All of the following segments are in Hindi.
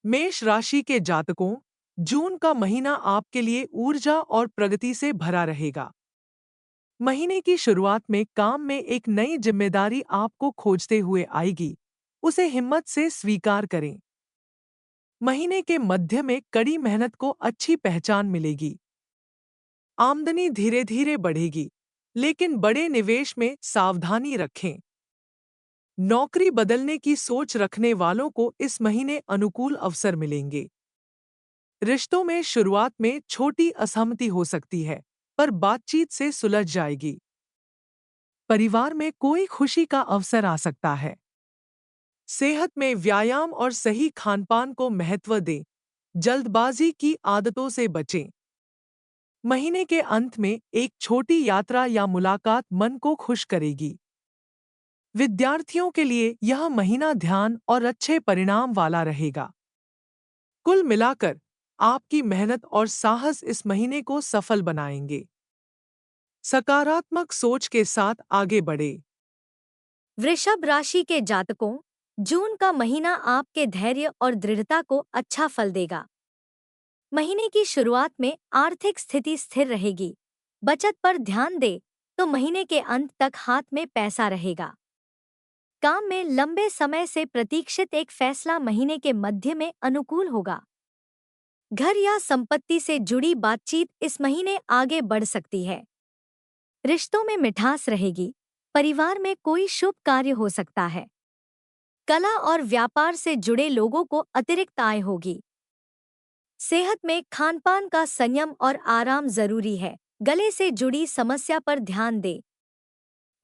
मेष राशि के जातकों, जून का महीना आपके लिए ऊर्जा और प्रगति से भरा रहेगा। महीने की शुरुआत में काम में एक नई जिम्मेदारी आपको खोजते हुए आएगी। उसे हिम्मत से स्वीकार करें। महीने के मध्य में कड़ी मेहनत को अच्छी पहचान मिलेगी। आमदनी धीरे धीरे बढ़ेगी, लेकिन बड़े निवेश में सावधानी रखें। नौकरी बदलने की सोच रखने वालों को इस महीने अनुकूल अवसर मिलेंगे। रिश्तों में शुरुआत में छोटी असहमति हो सकती है, पर बातचीत से सुलझ जाएगी। परिवार में कोई खुशी का अवसर आ सकता है। सेहत में व्यायाम और सही खानपान को महत्व दें। जल्दबाजी की आदतों से बचें। महीने के अंत में एक छोटी यात्रा या मुलाकात मन को खुश करेगी। विद्यार्थियों के लिए यह महीना ध्यान और अच्छे परिणाम वाला रहेगा। कुल मिलाकर आपकी मेहनत और साहस इस महीने को सफल बनाएंगे। सकारात्मक सोच के साथ आगे बढ़े। वृषभ राशि के जातकों, जून का महीना आपके धैर्य और दृढ़ता को अच्छा फल देगा। महीने की शुरुआत में आर्थिक स्थिति स्थिर रहेगी। बचत पर ध्यान दे तो महीने के अंत तक हाथ में पैसा रहेगा। काम में लंबे समय से प्रतीक्षित एक फैसला महीने के मध्य में अनुकूल होगा। घर या संपत्ति से जुड़ी बातचीत इस महीने आगे बढ़ सकती है। रिश्तों में मिठास रहेगी। परिवार में कोई शुभ कार्य हो सकता है। कला और व्यापार से जुड़े लोगों को अतिरिक्त आय होगी। सेहत में खानपान का संयम और आराम जरूरी है। गले से जुड़ी समस्या पर ध्यान दें।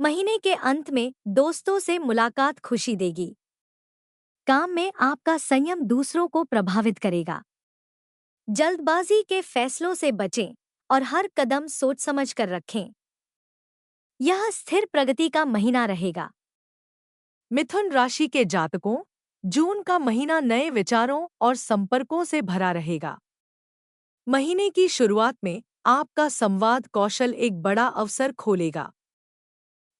महीने के अंत में दोस्तों से मुलाकात खुशी देगी। काम में आपका संयम दूसरों को प्रभावित करेगा। जल्दबाजी के फैसलों से बचें और हर कदम सोच समझ कर रखें। यह स्थिर प्रगति का महीना रहेगा। मिथुन राशि के जातकों, जून का महीना नए विचारों और संपर्कों से भरा रहेगा। महीने की शुरुआत में आपका संवाद कौशल एक बड़ा अवसर खोलेगा।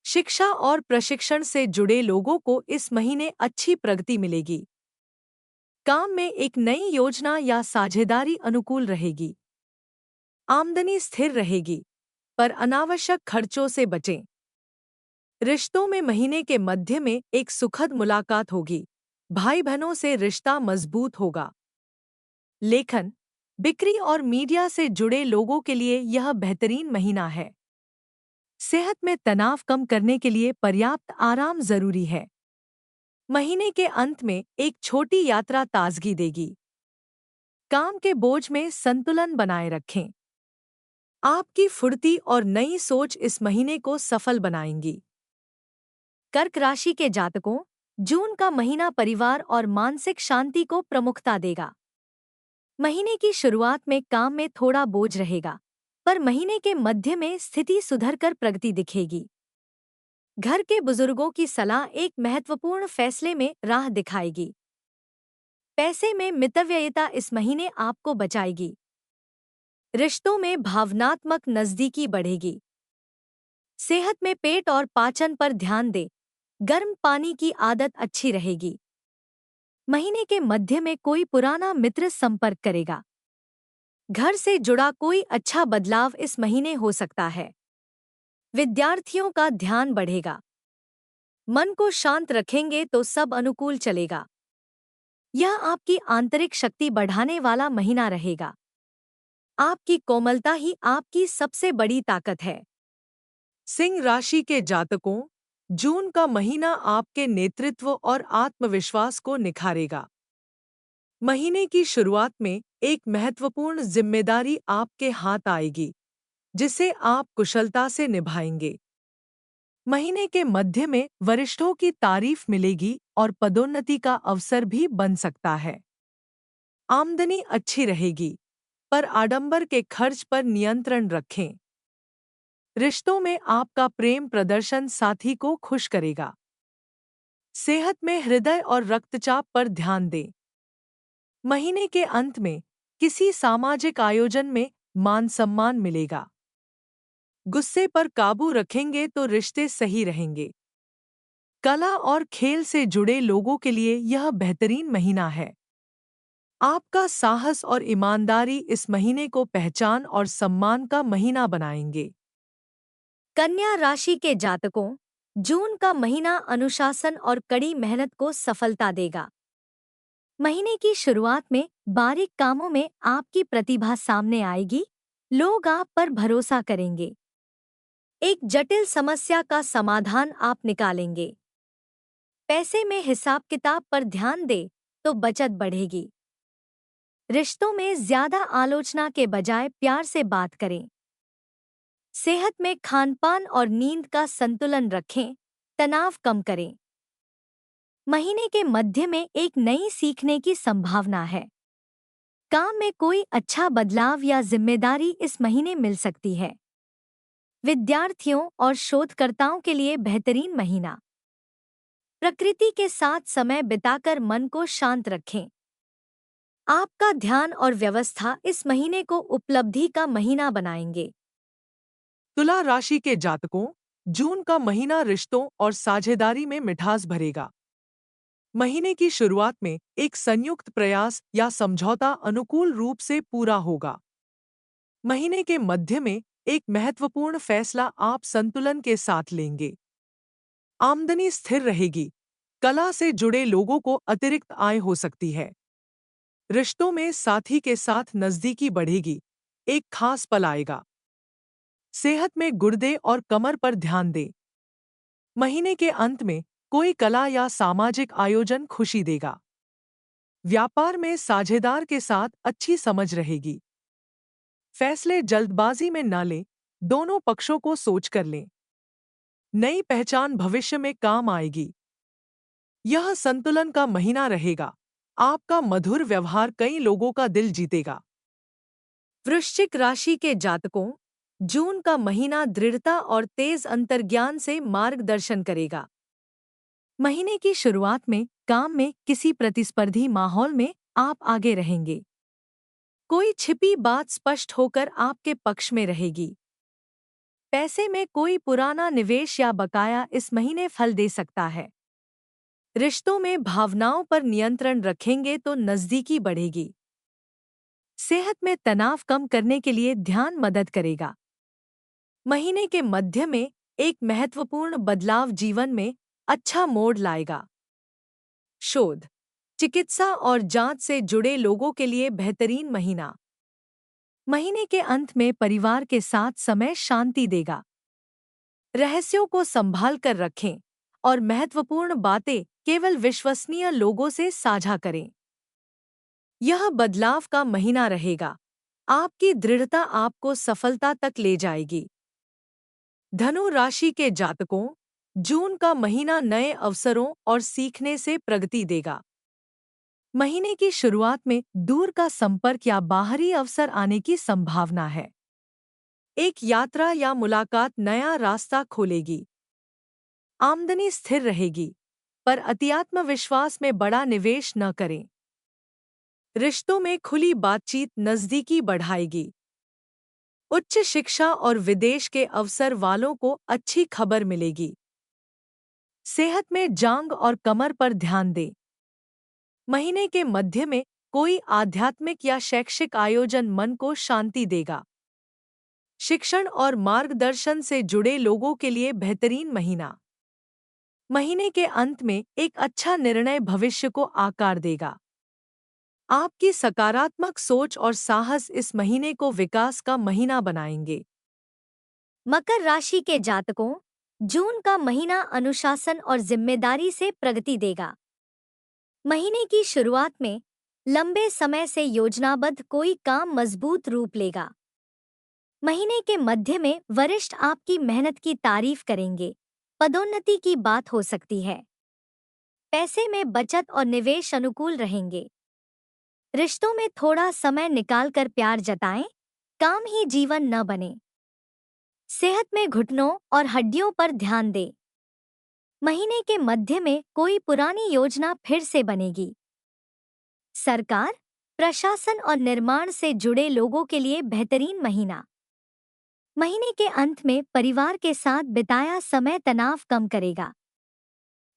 शिक्षा और प्रशिक्षण से जुड़े लोगों को इस महीने अच्छी प्रगति मिलेगी। काम में एक नई योजना या साझेदारी अनुकूल रहेगी। आमदनी स्थिर रहेगी, पर अनावश्यक खर्चों से बचें। रिश्तों में महीने के मध्य में एक सुखद मुलाकात होगी। भाई बहनों से रिश्ता मजबूत होगा। लेखन, बिक्री और मीडिया से जुड़े लोगों के लिए यह बेहतरीन महीना है। सेहत में तनाव कम करने के लिए पर्याप्त आराम जरूरी है। महीने के अंत में एक छोटी यात्रा ताजगी देगी। काम के बोझ में संतुलन बनाए रखें। आपकी फुर्ती और नई सोच इस महीने को सफल बनाएंगी। कर्क राशि के जातकों, जून का महीना परिवार और मानसिक शांति को प्रमुखता देगा। महीने की शुरुआत में काम में थोड़ा बोझ रहेगा, पर महीने के मध्य में स्थिति सुधरकर प्रगति दिखेगी। घर के बुजुर्गों की सलाह एक महत्वपूर्ण फैसले में राह दिखाएगी। पैसे में मितव्ययिता इस महीने आपको बचाएगी। रिश्तों में भावनात्मक नजदीकी बढ़ेगी। सेहत में पेट और पाचन पर ध्यान दें। गर्म पानी की आदत अच्छी रहेगी। महीने के मध्य में कोई पुराना मित्र संपर्क करेगा। घर से जुड़ा कोई अच्छा बदलाव इस महीने हो सकता है। विद्यार्थियों का ध्यान बढ़ेगा। मन को शांत रखेंगे तो सब अनुकूल चलेगा। यह आपकी आंतरिक शक्ति बढ़ाने वाला महीना रहेगा। आपकी कोमलता ही आपकी सबसे बड़ी ताकत है। सिंह राशि के जातकों, जून का महीना आपके नेतृत्व और आत्मविश्वास को निखारेगा। महीने की शुरुआत में एक महत्वपूर्ण जिम्मेदारी आपके हाथ आएगी, जिसे आप कुशलता से निभाएंगे। महीने के मध्य में वरिष्ठों की तारीफ मिलेगी और पदोन्नति का अवसर भी बन सकता है। आमदनी अच्छी रहेगी, पर आडंबर के खर्च पर नियंत्रण रखें। रिश्तों में आपका प्रेम प्रदर्शन साथी को खुश करेगा। सेहत में हृदय और रक्तचाप पर ध्यान दें। महीने के अंत में किसी सामाजिक आयोजन में मान सम्मान मिलेगा। गुस्से पर काबू रखेंगे तो रिश्ते सही रहेंगे। कला और खेल से जुड़े लोगों के लिए यह बेहतरीन महीना है। आपका साहस और ईमानदारी इस महीने को पहचान और सम्मान का महीना बनाएंगे। कन्या राशि के जातकों, जून का महीना अनुशासन और कड़ी मेहनत को सफलता देगा। महीने की शुरुआत में बारीक कामों में आपकी प्रतिभा सामने आएगी, लोग आप पर भरोसा करेंगे। एक जटिल समस्या का समाधान आप निकालेंगे। पैसे में हिसाब किताब पर ध्यान दें तो बचत बढ़ेगी। रिश्तों में ज्यादा आलोचना के बजाय प्यार से बात करें। सेहत में खानपान और नींद का संतुलन रखें, तनाव कम करें। महीने के मध्य में एक नई सीखने की संभावना है। काम में कोई अच्छा बदलाव या जिम्मेदारी इस महीने मिल सकती है। विद्यार्थियों और शोधकर्ताओं के लिए बेहतरीन महीना। प्रकृति के साथ समय बिताकर मन को शांत रखें। आपका ध्यान और व्यवस्था इस महीने को उपलब्धि का महीना बनाएंगे। तुला राशि के जातकों, जून का महीना रिश्तों और साझेदारी में मिठास भरेगा। महीने की शुरुआत में एक संयुक्त प्रयास या समझौता अनुकूल रूप से पूरा होगा। महीने के मध्य में एक महत्वपूर्ण फैसला आप संतुलन के साथ लेंगे। आमदनी स्थिर रहेगी। कला से जुड़े लोगों को अतिरिक्त आय हो सकती है। रिश्तों में साथी के साथ नजदीकी बढ़ेगी। एक खास पल आएगा। सेहत में गुर्दे और कमर पर ध्यान दें। महीने के अंत में कोई कला या सामाजिक आयोजन खुशी देगा। व्यापार में साझेदार के साथ अच्छी समझ रहेगी। फैसले जल्दबाजी में न लें, दोनों पक्षों को सोच कर लें। नई पहचान भविष्य में काम आएगी। यह संतुलन का महीना रहेगा। आपका मधुर व्यवहार कई लोगों का दिल जीतेगा। वृश्चिक राशि के जातकों, जून का महीना दृढ़ता और तेज अंतर्ज्ञान से मार्गदर्शन करेगा। महीने की शुरुआत में काम में किसी प्रतिस्पर्धी माहौल में आप आगे रहेंगे। कोई छिपी बात स्पष्ट होकर आपके पक्ष में रहेगी। पैसे में कोई पुराना निवेश या बकाया इस महीने फल दे सकता है। रिश्तों में भावनाओं पर नियंत्रण रखेंगे तो नजदीकी बढ़ेगी। सेहत में तनाव कम करने के लिए ध्यान मदद करेगा। महीने के मध्य में एक महत्वपूर्ण बदलाव जीवन में अच्छा मोड़ लाएगा। शोध, चिकित्सा और जांच से जुड़े लोगों के लिए बेहतरीन महीना। महीने के अंत में परिवार के साथ समय शांति देगा। रहस्यों को संभाल कर रखें और महत्वपूर्ण बातें केवल विश्वसनीय लोगों से साझा करें। यह बदलाव का महीना रहेगा। आपकी दृढ़ता आपको सफलता तक ले जाएगी। धनु राशि के जातकों, जून का महीना नए अवसरों और सीखने से प्रगति देगा। महीने की शुरुआत में दूर का संपर्क या बाहरी अवसर आने की संभावना है। एक यात्रा या मुलाकात नया रास्ता खोलेगी। आमदनी स्थिर रहेगी, पर अतिआत्मविश्वास में बड़ा निवेश न करें। रिश्तों में खुली बातचीत नजदीकी बढ़ाएगी। उच्च शिक्षा और विदेश के अवसर वालों को अच्छी खबर मिलेगी। सेहत में जांघ और कमर पर ध्यान दें। महीने के मध्य में कोई आध्यात्मिक या शैक्षिक आयोजन मन को शांति देगा। शिक्षण और मार्गदर्शन से जुड़े लोगों के लिए बेहतरीन महीना। महीने के अंत में एक अच्छा निर्णय भविष्य को आकार देगा। आपकी सकारात्मक सोच और साहस इस महीने को विकास का महीना बनाएंगे। मकर राशि के जातकों, जून का महीना अनुशासन और जिम्मेदारी से प्रगति देगा। महीने की शुरुआत में लंबे समय से योजनाबद्ध कोई काम मजबूत रूप लेगा। महीने के मध्य में वरिष्ठ आपकी मेहनत की तारीफ करेंगे। पदोन्नति की बात हो सकती है। पैसे में बचत और निवेश अनुकूल रहेंगे। रिश्तों में थोड़ा समय निकालकर प्यार जताएं, काम ही जीवन न बने। सेहत में घुटनों और हड्डियों पर ध्यान दें। महीने के मध्य में कोई पुरानी योजना फिर से बनेगी। सरकार, प्रशासन और निर्माण से जुड़े लोगों के लिए बेहतरीन महीना। महीने के अंत में परिवार के साथ बिताया समय तनाव कम करेगा।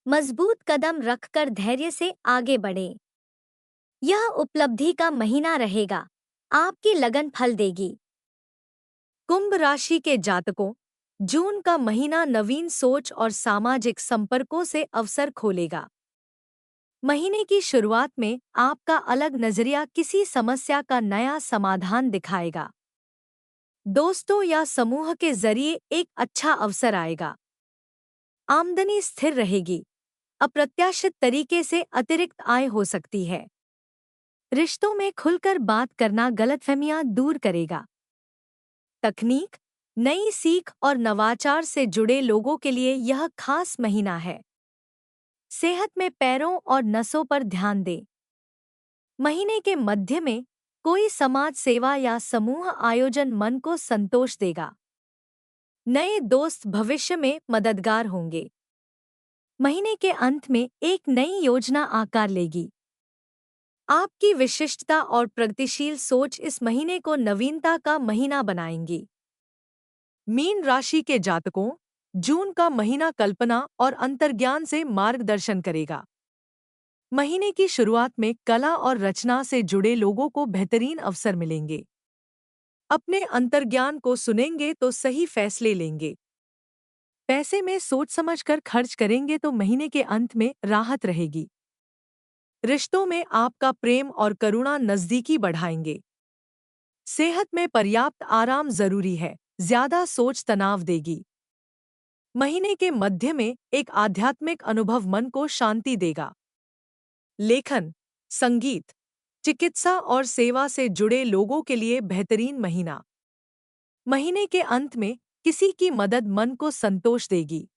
मजबूत कदम रखकर धैर्य से आगे बढ़ें। यह उपलब्धि का महीना रहेगा। आपकी लगन फल देगी। कुंभ राशि के जातकों, जून का महीना नवीन सोच और सामाजिक संपर्कों से अवसर खोलेगा। महीने की शुरुआत में आपका अलग नजरिया किसी समस्या का नया समाधान दिखाएगा। दोस्तों या समूह के जरिए एक अच्छा अवसर आएगा। आमदनी स्थिर रहेगी। अप्रत्याशित तरीके से अतिरिक्त आय हो सकती है। रिश्तों में खुलकर बात करना गलतफहमियां दूर करेगा। तकनीक, नई सीख और नवाचार से जुड़े लोगों के लिए यह खास महीना है। सेहत में पैरों और नसों पर ध्यान दें। महीने के मध्य में कोई समाज सेवा या समूह आयोजन मन को संतोष देगा। नए दोस्त भविष्य में मददगार होंगे। महीने के अंत में एक नई योजना आकार लेगी। आपकी विशिष्टता और प्रगतिशील सोच इस महीने को नवीनता का महीना बनाएंगी। मीन राशि के जातकों, जून का महीना कल्पना और अंतर्ज्ञान से मार्गदर्शन करेगा। महीने की शुरुआत में कला और रचना से जुड़े लोगों को बेहतरीन अवसर मिलेंगे। अपने अंतर्ज्ञान को सुनेंगे तो सही फैसले लेंगे। पैसे में सोच समझकर खर्च करेंगे तो महीने के अंत में राहत रहेगी। रिश्तों में आपका प्रेम और करुणा नजदीकी बढ़ाएंगे। सेहत में पर्याप्त आराम जरूरी है, ज्यादा सोच तनाव देगी। महीने के मध्य में एक आध्यात्मिक अनुभव मन को शांति देगा। लेखन, संगीत, चिकित्सा और सेवा से जुड़े लोगों के लिए बेहतरीन महीना। महीने के अंत में किसी की मदद मन को संतोष देगी।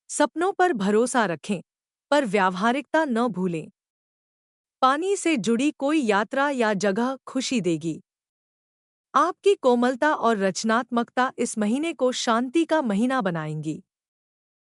सपनों पर भरोसा रखें, पर व्यावहारिकता न भूलें। पानी से जुड़ी कोई यात्रा या जगह खुशी देगी। आपकी कोमलता और रचनात्मकता इस महीने को शांति का महीना बनाएंगी।